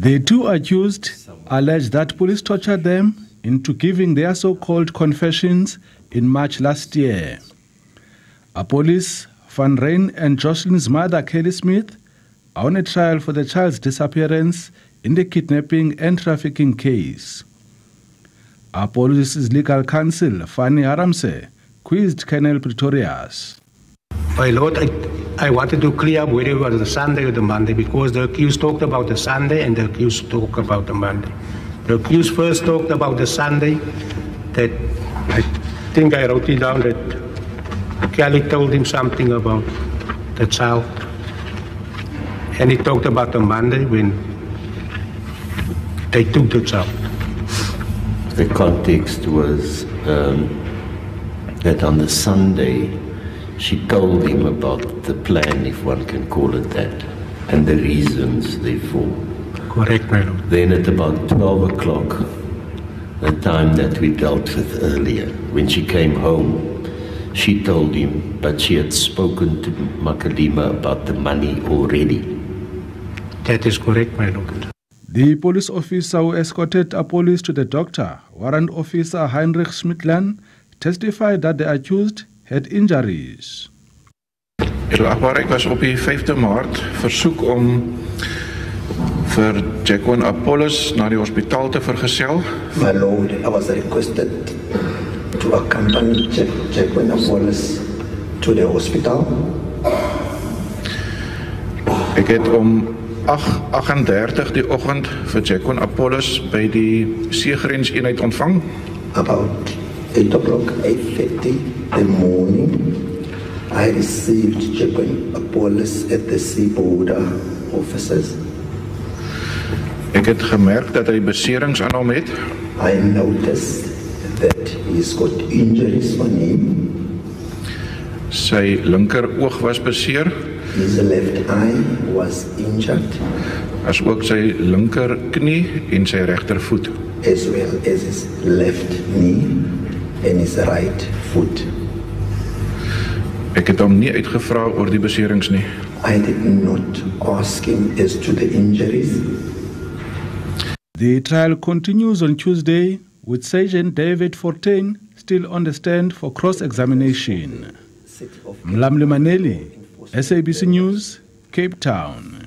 The two accused allege that police tortured them into giving their so-called confessions in March last year. Police, Van Ryn and Jocelyn's mother, Kelly Smith, are on a trial for the child's disappearance in the kidnapping and trafficking case. Police's legal counsel, Fanny Aramse, quizzed Colonel Pretorius. My Lord, I wanted to clear up whether it was the Sunday or the Monday, because the accused talked about the Sunday and the accused talked about the Monday. The accused first talked about the Sunday, that I think I wrote it down, that Kelly told him something about the child. And he talked about the Monday when they took the child. The context was that on the Sunday, she told him about the plan, if one can call it that, and the reasons therefore. Correct, my Lord. Then at about 12 o'clock, the time that we dealt with earlier, when she came home, she told him, but she had spoken to Makalima about the money already. That is correct, my Lord. The police officer who escorted police to the doctor, Warrant Officer Heinrich Schmidtland, testified that the accused had injuries. Ek was op die 5de Maart versoek om vir Jacqueline Apollos na die hospitaal te vergesel. My Lord, I was requested to accompany Jacqueline Apollos to the hospital. Ek het om 8:38 die oggend vir Jacqueline Apollos by die seegrenseenheid ontvang. About 8 o'clock, 8:30 in the morning, I received Jacqueline Apollos at the sea border offices. Ek het gemerk dat hy beserings aan hom het. I noticed that he's got injuries on him. Sy linker oog was beseer. His left eye was injured, As ook sy linker knie en sy regtervoet. as well as his left knee and his right foot. Ek het hom nie uitgevra oor die beserings nie. I did not ask him as to the injuries. The trial continues on Tuesday with Sergeant David Fortin still on the stand for cross-examination. Mlamli Maneli, SABC News, Cape Town.